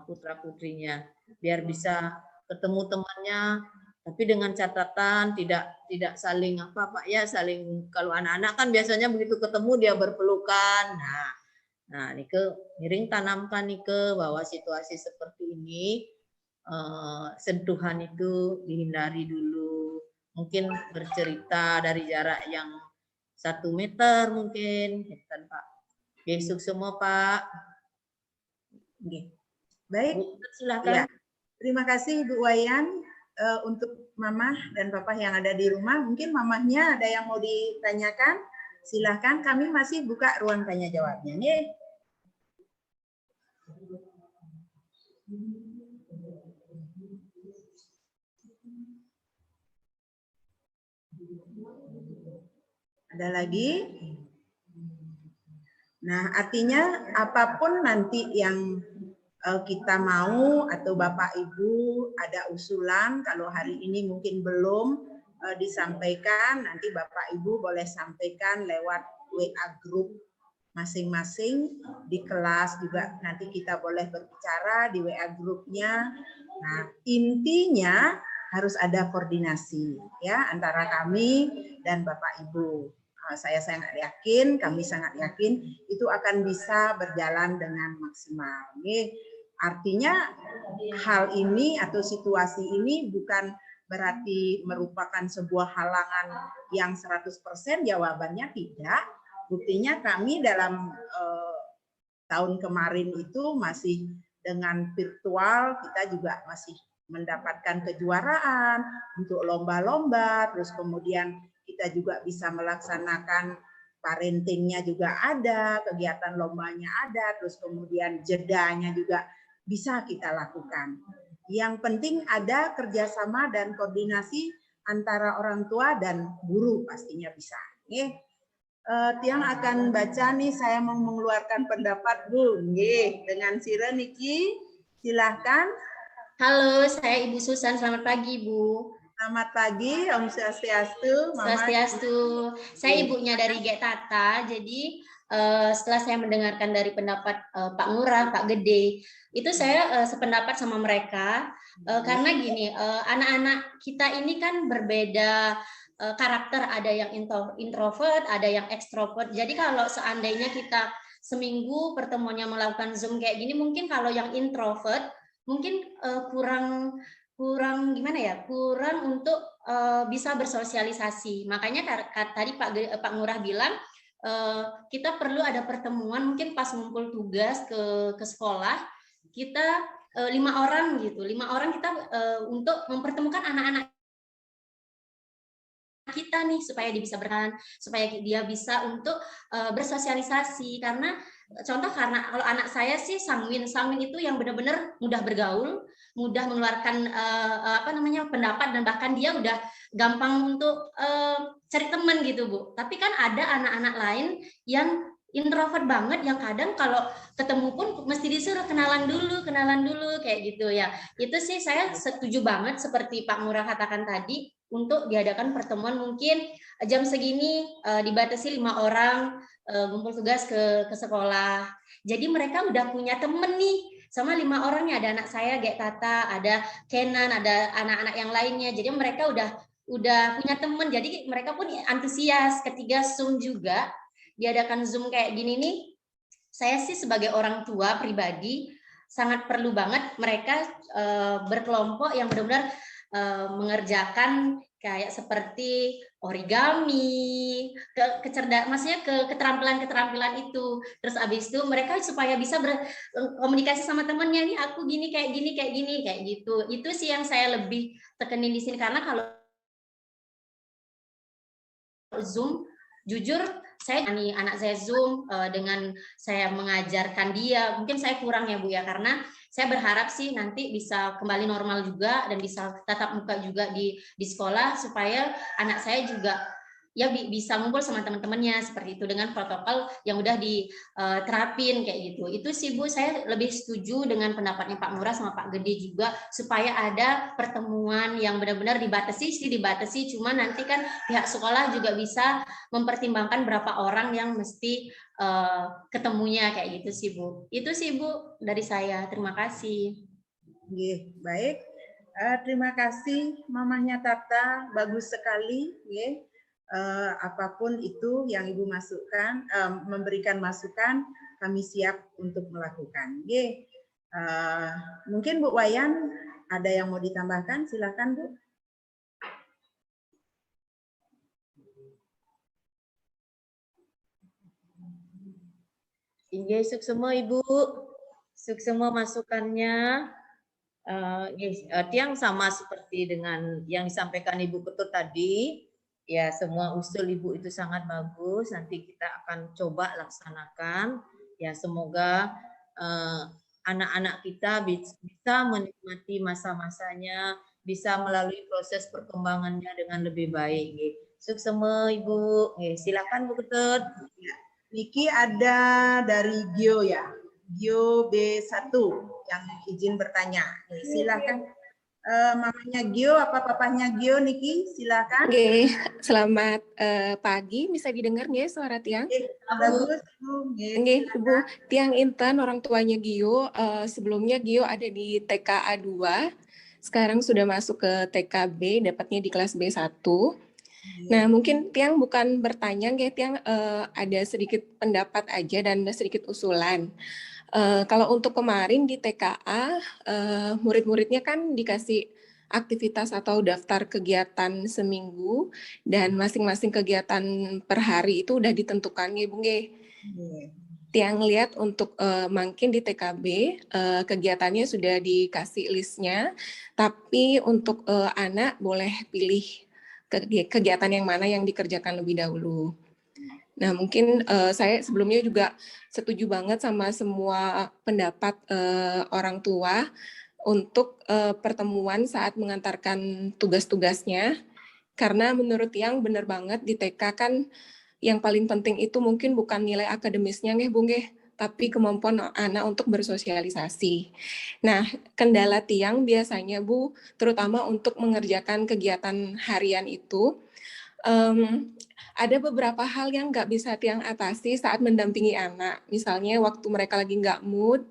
putra-putrinya biar bisa ketemu temannya, tapi dengan catatan tidak saling saling, kalau anak-anak kan biasanya begitu ketemu dia berpelukan. Nah Nike miring tanamkan Nike bahwa situasi seperti ini sentuhan itu dihindari dulu, mungkin bercerita dari jarak yang 1 meter mungkin, kan Pak. Besok semua Pak. Baik, silakan. Ya. Terima kasih Bu Wayan. Untuk Mama dan Papa yang ada di rumah, mungkin mamahnya ada yang mau ditanyakan, silahkan, kami masih buka ruang tanya jawabnya. Nih. Ada lagi? Nah, artinya apapun nanti yang kita mau atau Bapak Ibu ada usulan, kalau hari ini mungkin belum disampaikan, nanti Bapak Ibu boleh sampaikan lewat WA grup masing-masing di kelas juga nanti kita boleh berbicara di WA grupnya. Nah, intinya harus ada koordinasi ya antara kami dan Bapak Ibu. Saya sangat yakin, kami sangat yakin itu akan bisa berjalan dengan maksimal. Ini artinya hal ini atau situasi ini bukan berarti merupakan sebuah halangan yang 100%, jawabannya tidak. Buktinya kami dalam tahun kemarin itu masih dengan virtual, kita juga masih mendapatkan kejuaraan untuk lomba-lomba, terus kemudian kita juga bisa melaksanakan parentingnya juga ada, kegiatan lombanya ada, terus kemudian jedanya juga bisa kita lakukan. Yang penting ada kerjasama dan koordinasi antara orang tua dan guru pastinya bisa. Tiang akan baca nih, saya mau mengeluarkan pendapat Bu. Dengan Sira Niki, silahkan. Halo, saya Ibu Susan. Selamat pagi, Bu. Selamat pagi, Om Swastiastu. Swastiastu. Saya ibunya dari Gek Tata. Jadi setelah saya mendengarkan dari pendapat Pak Ngurah, Pak Gede, itu saya sependapat sama mereka. Karena gini, anak-anak kita ini kan berbeda karakter, ada yang introvert, ada yang ekstrovert. Jadi kalau seandainya kita seminggu pertemuannya melakukan Zoom kayak gini, mungkin kalau yang introvert mungkin kurang gimana ya, kurang untuk bisa bersosialisasi. Makanya tadi Pak Ngurah bilang kita perlu ada pertemuan, mungkin pas ngumpul tugas ke sekolah, kita 5 orang gitu, 5 orang kita untuk mempertemukan anak-anak kita nih supaya dia bisa berperan, supaya dia bisa untuk bersosialisasi. Karena contoh, karena kalau anak saya sih sanguin itu yang benar-benar mudah bergaul, mudah mengeluarkan pendapat, dan bahkan dia udah gampang untuk cari teman gitu, Bu. Tapi kan ada anak-anak lain yang introvert banget, yang kadang kalau ketemu pun mesti disuruh kenalan dulu kayak gitu ya. Itu sih saya setuju banget seperti Pak Ngurah katakan tadi, untuk diadakan pertemuan mungkin jam segini dibatasi 5 orang ngumpul tugas ke sekolah. Jadi mereka udah punya temen nih sama 5 orangnya. Ada anak saya Gek Tata, ada Kenan, ada anak-anak yang lainnya. Jadi mereka udah punya temen. Jadi mereka pun antusias. Ketika Zoom juga diadakan Zoom kayak gini nih, saya sih sebagai orang tua pribadi sangat perlu banget mereka berkelompok yang benar-benar mengerjakan kayak seperti origami, maksudnya keterampilan itu. Terus abis itu mereka supaya bisa berkomunikasi sama temannya, nih aku gini kayak gini kayak gitu. Itu sih yang saya lebih tekenin di sini, karena kalau Zoom, jujur saya anak saya Zoom dengan saya mengajarkan dia, mungkin saya kurang ya Bu ya, karena saya berharap sih nanti bisa kembali normal juga dan bisa tatap muka juga di sekolah, supaya anak saya juga ya bisa ngumpul sama teman-temannya seperti itu dengan protokol yang udah diterapin kayak gitu. Itu sih Bu, saya lebih setuju dengan pendapatnya Pak Ngurah sama Pak Gede juga, supaya ada pertemuan yang benar-benar dibatasi, cuma nanti kan pihak sekolah juga bisa mempertimbangkan berapa orang yang mesti ketemunya kayak gitu sih Bu. Itu sih Bu dari saya. Terima kasih. Baik. Terima kasih Mamahnya Tata, bagus sekali. Apapun itu yang Ibu masukkan, memberikan masukan, kami siap untuk melakukan. Mungkin Bu Wayan ada yang mau ditambahkan, silakan Bu. Suk semua Ibu, suk semua masukannya. Tiang sama seperti dengan yang disampaikan Ibu Ketut tadi. Ya, semua usul Ibu itu sangat bagus. Nanti kita akan coba laksanakan. Ya, semoga anak-anak kita bisa menikmati masa-masanya, bisa melalui proses perkembangannya dengan lebih baik. Suk semua Ibu. Silakan Bu Ketut. Niki ada dari Gio ya, Gio B1 yang izin bertanya. Silakan. mamanya Gio, apa papahnya Gio, Niki? Silakan. Oke, selamat pagi. Bisa didengar nggak suara Tiang? Bagus, Ibu. Oke, Ibu. Tiang Intan, orang tuanya Gio. Sebelumnya Gio ada di TKA 2. Sekarang sudah masuk ke TKB, dapatnya di kelas B1. Nah, mungkin Tiang bukan bertanya, nggak Tiang ada sedikit pendapat aja dan sedikit usulan. Kalau untuk kemarin di TKA, murid-muridnya kan dikasih aktivitas atau daftar kegiatan seminggu dan masing-masing kegiatan per hari itu udah ditentukan ya Bung Ge. Tiang lihat untuk makin di TKB kegiatannya sudah dikasih listnya, tapi untuk anak boleh pilih kegiatan yang mana yang dikerjakan lebih dahulu. Nah, mungkin saya sebelumnya juga setuju banget sama semua pendapat orang tua untuk pertemuan saat mengantarkan tugas-tugasnya. Karena menurut Tiang benar banget di TK kan yang paling penting itu mungkin bukan nilai akademisnya nggih Bung nggih, tapi kemampuan anak untuk bersosialisasi. Nah, kendala Tiang biasanya Bu, terutama untuk mengerjakan kegiatan harian itu, ada beberapa hal yang nggak bisa Tiang atasi saat mendampingi anak. Misalnya waktu mereka lagi nggak mood,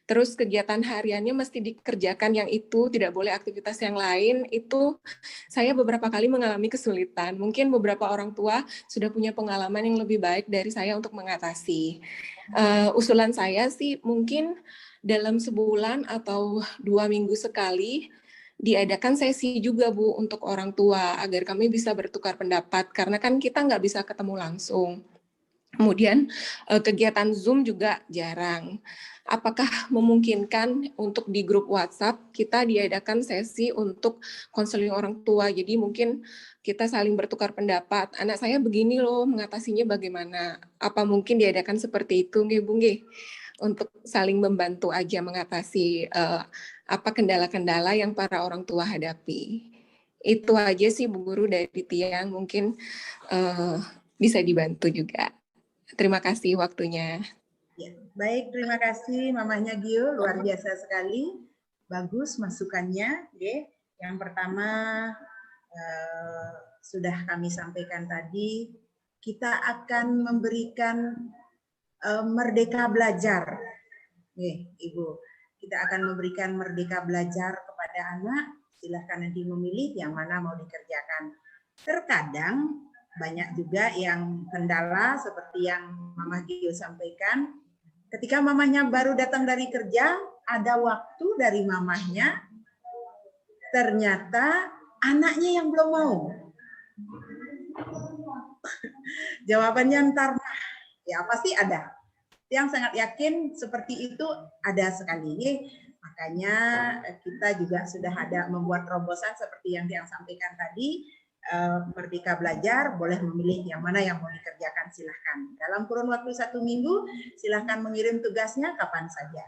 terus kegiatan hariannya mesti dikerjakan yang itu, tidak boleh aktivitas yang lain, itu saya beberapa kali mengalami kesulitan. Mungkin beberapa orang tua sudah punya pengalaman yang lebih baik dari saya untuk mengatasi. Usulan saya sih mungkin dalam sebulan atau 2 minggu sekali, diadakan sesi juga Bu untuk orang tua agar kami bisa bertukar pendapat karena kan kita nggak bisa ketemu langsung. Kemudian kegiatan Zoom juga jarang. Apakah memungkinkan untuk di grup WhatsApp kita diadakan sesi untuk konseling orang tua? Jadi mungkin kita saling bertukar pendapat. Anak saya begini loh, mengatasinya bagaimana? Apa mungkin diadakan seperti itu, nggih Bu nggih? Untuk saling membantu aja mengatasi apa kendala-kendala yang para orang tua hadapi. Itu aja sih Bu Guru dari Tiang, mungkin bisa dibantu juga. Terima kasih waktunya. Ya, baik, terima kasih mamanya Gio, luar biasa sekali. Bagus masukannya. Yang pertama sudah kami sampaikan tadi, kita akan memberikan merdeka belajar. Ibu, kita akan memberikan merdeka belajar kepada anak. Silahkan nanti memilih yang mana mau dikerjakan. Terkadang banyak juga yang kendala seperti yang Mama Gio sampaikan. Ketika mamanya baru datang dari kerja, ada waktu dari mamanya, ternyata anaknya yang belum mau. Jawabannya ntar, ya pasti ada. Yang sangat yakin seperti itu ada sekali. Makanya kita juga sudah ada membuat terobosan seperti yang sampaikan tadi, merdeka belajar, boleh memilih yang mana yang mau dikerjakan, silahkan. Dalam kurun waktu 1 minggu, silahkan mengirim tugasnya kapan saja.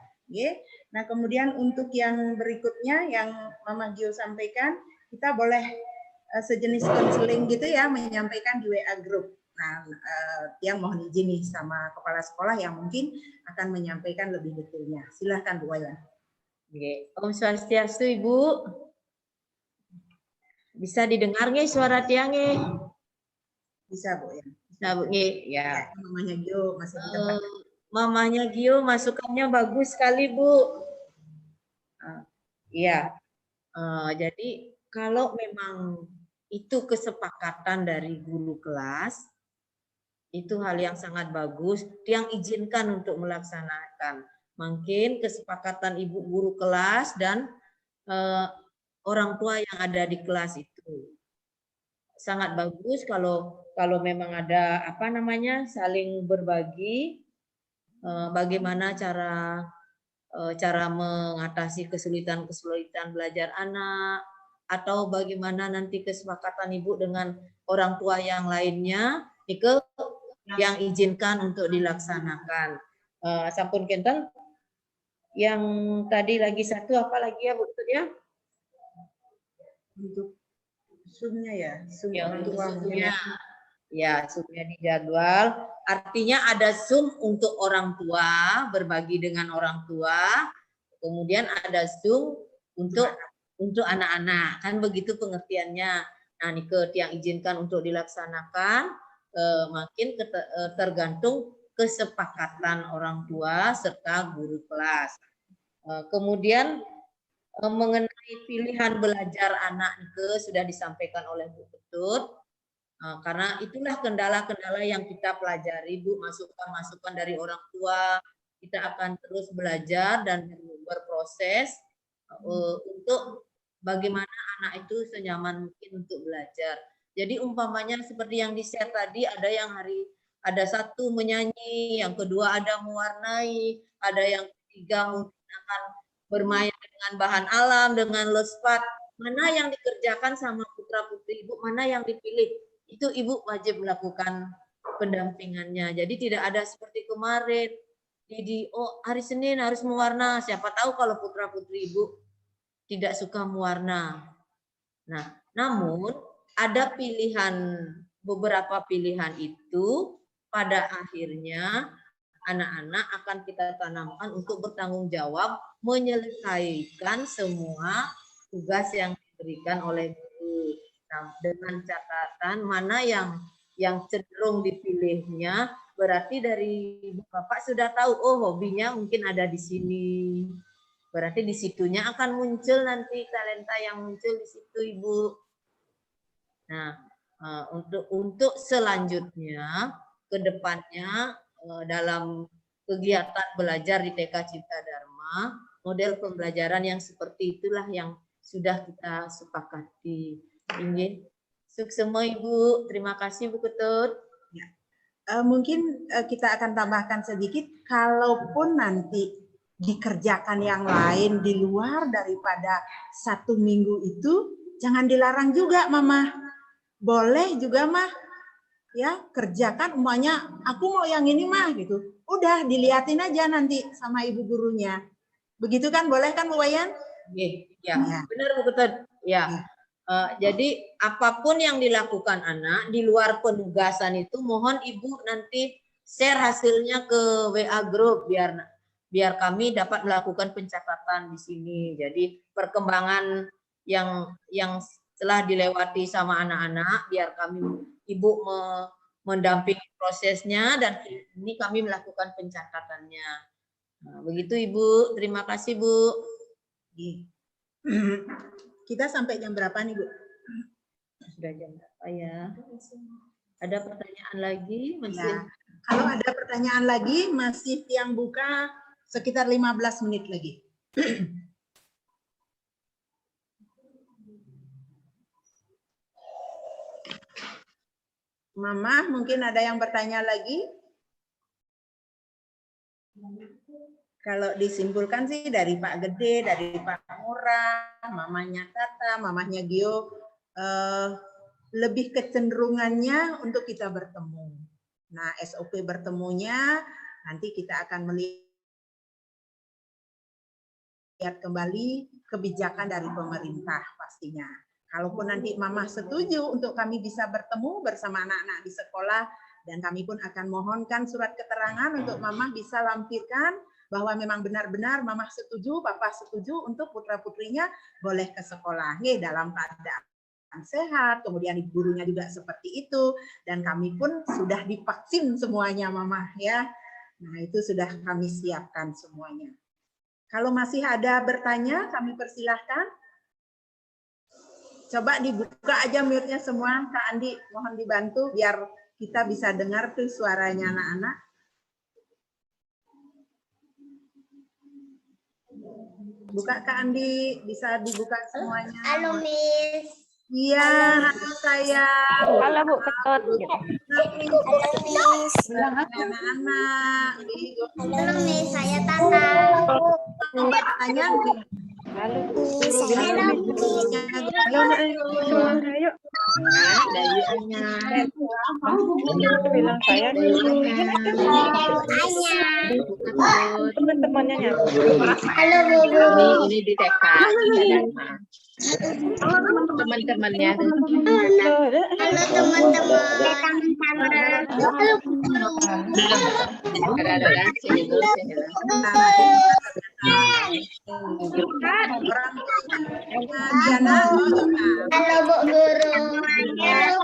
Nah, kemudian untuk yang berikutnya yang Mama Gio sampaikan, kita boleh sejenis konseling gitu ya, menyampaikan di WA group. Nah, yang mohon izin nih sama kepala sekolah yang mungkin akan menyampaikan lebih detailnya. Silahkan Bu Wayan. Om Swastiastu Ibu. Bisa didengar nggih suara Tiang nggih? Bisa Bu ya. Bisa Bu nggih, ya. Mamanya Gio masih di tempat. Mamanya Gio masukannya bagus sekali Bu. Iya. Jadi kalau memang itu kesepakatan dari guru kelas, itu hal yang sangat bagus, yang izinkan untuk melaksanakan. Mungkin kesepakatan ibu guru kelas dan orang tua yang ada di kelas itu. Sangat bagus kalau memang ada saling berbagi bagaimana cara mengatasi kesulitan belajar anak, atau bagaimana nanti kesepakatan ibu dengan orang tua yang lainnya itu yang izinkan untuk dilaksanakan. Sampun kenten yang tadi lagi satu apa lagi ya Bu ya? Untuk Zoom-nya ya, Zoom Yang orang tua. Ya, Zoom-nya di jadwal. Artinya ada Zoom untuk orang tua, berbagi dengan orang tua. Kemudian ada Zoom untuk untuk anak-anak, kan begitu pengertiannya. Nah, Nike yang izinkan untuk dilaksanakan makin tergantung kesepakatan orang tua serta guru kelas. Kemudian mengenai pilihan belajar anak Nike sudah disampaikan oleh Bu Ketut. Karena itulah kendala-kendala yang kita pelajari, Bu, masukan-masukan dari orang tua. Kita akan terus belajar dan berproses untuk bagaimana anak itu senyaman mungkin untuk belajar. Jadi umpamanya seperti yang di-share tadi, ada satu menyanyi, yang kedua ada mewarnai, ada yang ketiga mungkin akan bermain dengan bahan alam, dengan lospat. Mana yang dikerjakan sama putra-putri Ibu, mana yang dipilih? Itu Ibu wajib melakukan pendampingannya. Jadi tidak ada seperti kemarin, hari Senin harus mewarna. Siapa tahu kalau putra-putri Ibu tidak suka mewarna. Nah, namun ada beberapa pilihan itu pada akhirnya anak-anak akan kita tanamkan untuk bertanggung jawab menyelesaikan semua tugas yang diberikan oleh guru. Nah, dengan catatan mana yang cenderung dipilihnya, berarti dari Ibu Bapak sudah tahu, oh hobinya mungkin ada di sini. Berarti di situnya akan muncul nanti talenta yang muncul di situ, Ibu. Nah, untuk selanjutnya ke depannya dalam kegiatan belajar di TK Cipta Dharma, model pembelajaran yang seperti itulah yang sudah kita sepakati. Ini sukses semua Ibu. Terima kasih Bu Ketut. Ya. Mungkin kita akan tambahkan sedikit, kalaupun nanti dikerjakan yang lain di luar daripada 1 minggu itu, jangan dilarang juga Mama. Boleh juga Mah, ya kerjakan umpamanya aku mau yang ini Mah gitu. Udah dilihatin aja nanti sama ibu gurunya. Begitu kan, boleh kan Bu Wayan? Ya, benar Bu Ketut. Ya. Jadi apapun yang dilakukan anak di luar penugasan itu mohon Ibu nanti share hasilnya ke WA group biar kami dapat melakukan pencatatan di sini. Jadi perkembangan yang telah dilewati sama anak-anak biar kami Ibu mendampingi prosesnya dan ini kami melakukan pencatatannya. Nah, begitu Ibu. Terima kasih Bu. Kita sampai jam berapa nih, Bu? Sudah jam berapa ya? Ada pertanyaan lagi? Masih? Ya. Kalau ada pertanyaan lagi, masih yang buka sekitar 15 menit lagi. Mama, mungkin ada yang bertanya lagi? Kalau disimpulkan sih dari Pak Gede, dari Pak Murah, mamanya Tata, mamanya Gio, lebih kecenderungannya untuk kita bertemu. Nah, SOP bertemunya nanti kita akan melihat kembali kebijakan dari pemerintah pastinya. Kalaupun nanti Mama setuju untuk kami bisa bertemu bersama anak-anak di sekolah, dan kami pun akan mohonkan surat keterangan untuk Mama bisa lampirkan bahwa memang benar-benar Mama setuju, Papa setuju untuk putra-putrinya boleh ke sekolah dalam keadaan sehat, kemudian ibu gurunya juga seperti itu, dan kami pun sudah divaksin semuanya Mama ya. Nah itu sudah kami siapkan semuanya. Kalau masih ada bertanya kami persilahkan. Coba dibuka aja mute-nya semua, Kak Andi mohon dibantu biar kita bisa dengar tuh suaranya anak-anak. Buka Kak Andi, bisa dibuka semuanya. Halo Miss. Iya, halo sayang. Halo Bu Ketut. Halo Miss. Anak-anak. Halo Miss, saya Tata. Bertanya. Halo Bu. Halo Miss. Ayo. Bilang saya teman-temannya. Halo Bu. Ini di TK teman-temannya. Halo teman-teman. Ada sini dulu. Orang Diana, Halo Bu Guru. Halo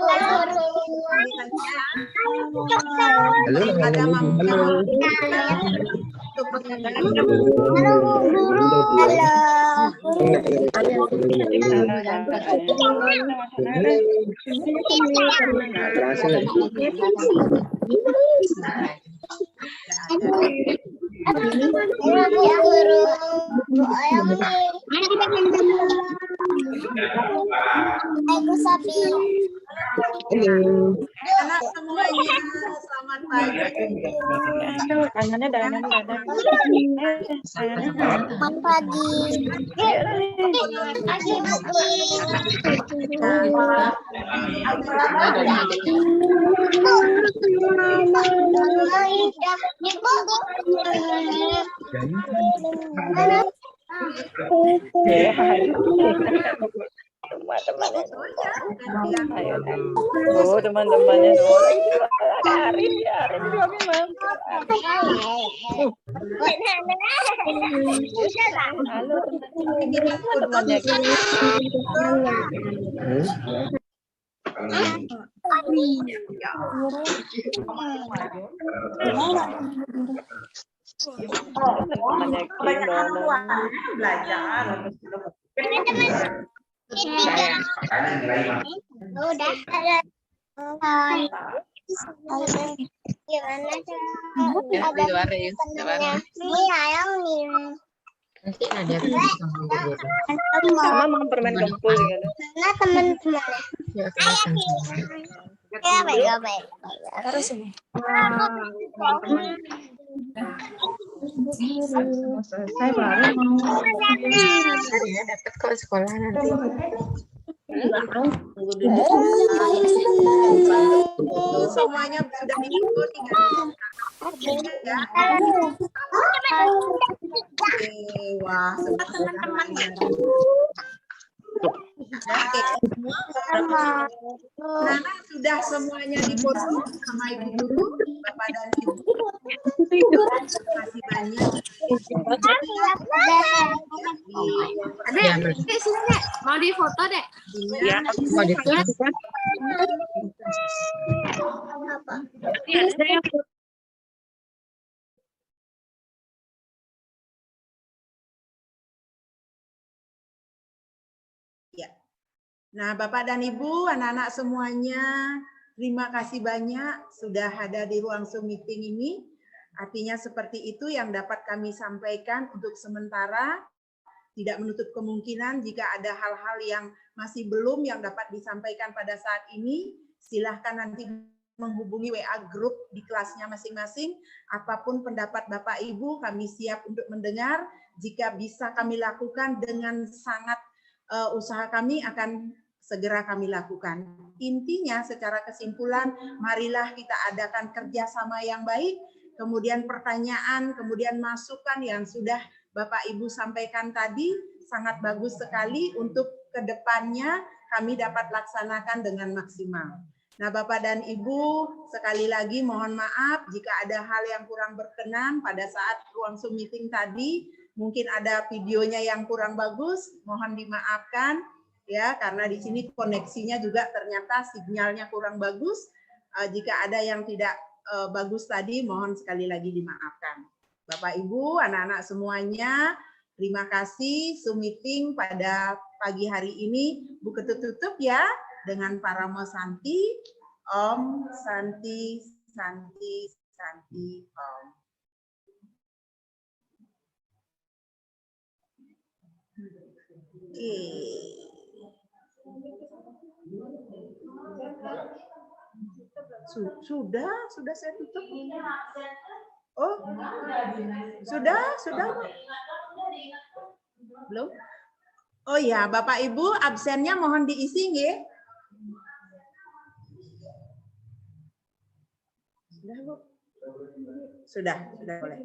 Bu Guru. ada Mama Halo Bu Guru. Aku Sapi. anak semuanya, selamat pagi. Tangannya dalam dada. Selamat pagi. Oh, teman-temannya Arin ya, Arin juga memang. Halo teman-temannya. Belajar. Udah. Gimana cara temennya? Ini ayam nih. Sama mau permen kumpul gitu. Mana teman-teman? Ya baik. Terus ini. Selesai baru mau. Dapat kok sekolah nanti. Semuanya sudah diikut, tinggal ya. Wah, teman-teman. Nana sudah semuanya diposting sama Ibu Guru, Bapak dan Ibu. Terima kasih banyak. Mau difoto deh. Ya, mau difoto. Ya. Nah, Bapak dan Ibu, anak-anak semuanya, terima kasih banyak sudah ada di ruang Zoom meeting ini. Artinya seperti itu yang dapat kami sampaikan untuk sementara. Tidak menutup kemungkinan jika ada hal-hal yang masih belum yang dapat disampaikan pada saat ini, silahkan nanti menghubungi WA group di kelasnya masing-masing. Apapun pendapat Bapak Ibu, kami siap untuk mendengar. Jika bisa kami lakukan dengan sangat usaha kami akan segera kami lakukan. Intinya secara kesimpulan, marilah kita adakan kerjasama yang baik, kemudian pertanyaan, kemudian masukan yang sudah Bapak Ibu sampaikan tadi sangat bagus sekali untuk kedepannya kami dapat laksanakan dengan maksimal. Nah, Bapak dan Ibu, sekali lagi mohon maaf jika ada hal yang kurang berkenan pada saat ruang Zoom meeting tadi. Mungkin ada videonya yang kurang bagus, mohon dimaafkan ya, karena di sini koneksinya juga ternyata sinyalnya kurang bagus. Jika ada yang tidak bagus tadi, mohon sekali lagi dimaafkan. Bapak Ibu, anak-anak semuanya, terima kasih Zoom meeting pada pagi hari ini. Buku tutup ya dengan Paramo Santi, Om Santi Santi Santi Om. Oke. Sudah saya tutup. Oh, sudah. Belum? Oh ya, Bapak Ibu, absennya mohon diisi nggih. Sudah boleh.